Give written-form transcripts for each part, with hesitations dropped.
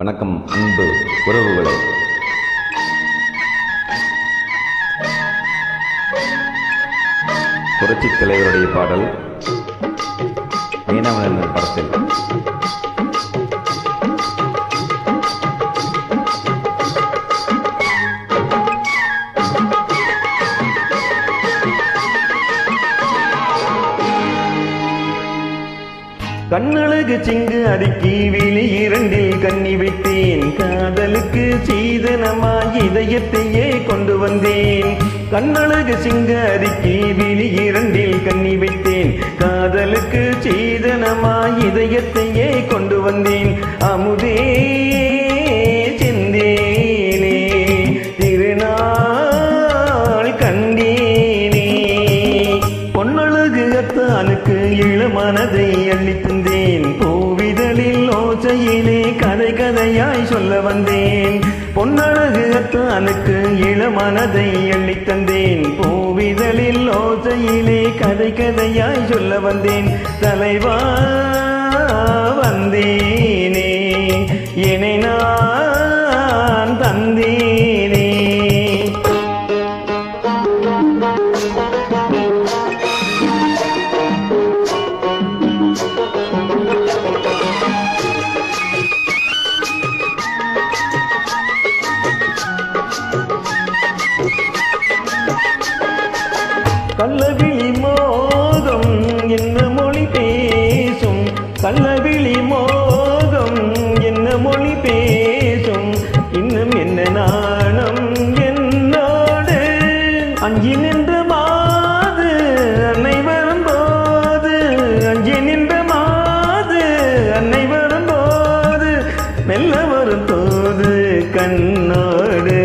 வணக்கம் அன்பு உறவுகளே. புரட்சித் தலைவருடைய பாடல் மீனவன் படத்தில் கண்ணழகு சிங்கு அடுக்கி விழி இரண்டில் கண்ணி வைத்தேன். காதலுக்கு சீதனமாய் இதயத்தையே கொண்டு வந்தேன். கண்ணழகு சிங்கு அடுக்கி விழி இரண்டில் கண்ணி வைத்தேன். காதலுக்கு சீதனமாய் இதயத்தையே கொண்டு வந்தேன். அமுதே செந்தேனே திருநாள் கண்டேனே. பொன்னழகு அத்தானுக்கு இளமனதை அள்ளித் தந்தேன். பூவிதழில் ஓசையிலே கதை கதையாய் சொல்ல வந்தேன். பொன்னழகு அத்தானுக்கு இளமனதை அள்ளித் தந்தேன். பூவிதழில் ஓசையிலே கதை கதையாய் சொல்ல வந்தேன். தலைவா வந்தேனே என்னை நான் தந்தேனே. கள்ளவிழி மோகம் என்ன மொழி பேசும். கள்ளவிழி மோகம் என்ன மொழி பேசும். இன்னும் என்ன நாணம் என்னோடு அஞ்சி நின்ற மாது அன்னை வரும்போது. அஞ்சி நின்ற மாது அன்னை வரும்போது மெல்ல வரும்போது கண்ணோடு.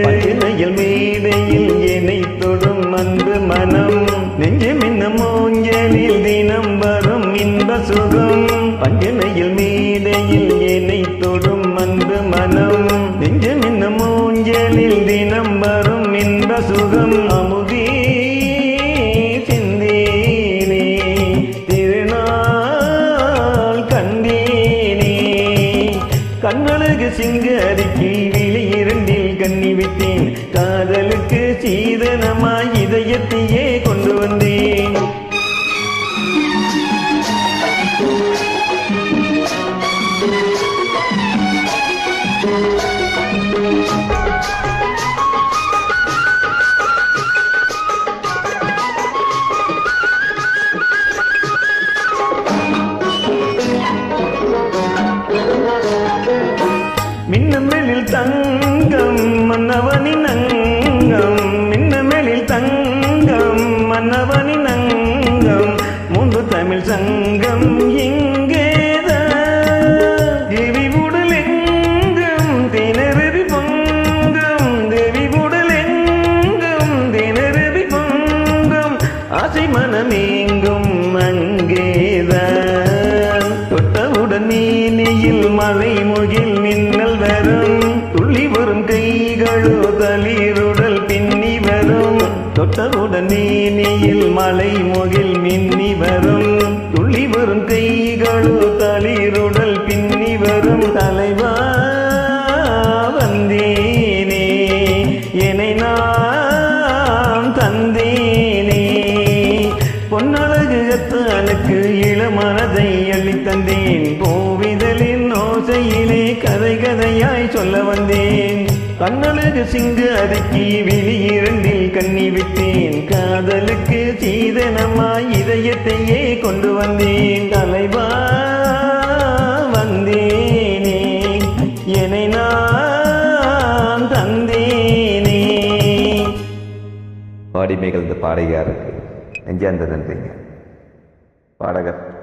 பயிலையில் மேடையில் என்னை தொடும் அன்பு மனம். நெஞ்சு மின்ன மூஞ்சலில் தினம் வரும் இன்ப சுகம். பஞ்சனையில் மேடையில் என்னை தொடும் அன்பு மனம். நெஞ்சு மின்ன மூஞ்சலில் தினம் வரும் இன்ப சுகம். அமுதே சிந்தேனே திருநாள் கண்டேனே. கண்ணழகு சிங்கு அடுக்கி விழி இரண்டில் கண்ணி வைத்தேன். காதலுக்கு சீதனமாய் இதயத்தையே கொண்டு வந்தேன். மின்னமேலில் தங்கம் மன்னவனின் அங்கம். மின்னமேலில் தங்கம் மன்னவனின் அங்கம். மூன்று தமிழ் சங்கம் இங்கேதான். தேவி உடல் எங்கும் திணறி பொங்கும். தேவி உடல் எங்கும் திணறி பொங்கும். ஆசை மனமேங்கும் அங்கேதான். தொட்டவுடன் நீலியில் மலை முகில் மின்னல் வரும். துள்ளி வரும் கைகளோ தளிருடல் பின்னி வரும். தொட்டவுடன் நீலியில் மலை முகில் மின்னி வரும். துள்ளி வரும் கைகளோ தளிருடல் பின்னி வரும். தலைவா வந்தேனே என்னை நான் தந்தேனே. பொன்னழகு அத்தானுக்கு இளமனதை அள்ளித் தந்தேன். பூவிதழின் ஓசையிலே கதை கதையாய் சொல்ல வந்தேன். கண்ணழகு சிங்கு அடுக்கி விழி இரண்டில் கண்ணி விட்டேன். காதலுக்கு சீதனமாய் இதயத்தையே கொண்டு வந்தேன். தலைவா வந்தேனே என்னை நான் தந்தேனே. பாடி மிகழ்ந்த பாடகருக்கு நெஞ்சார்ந்த நன்றிங்க. பாடகர்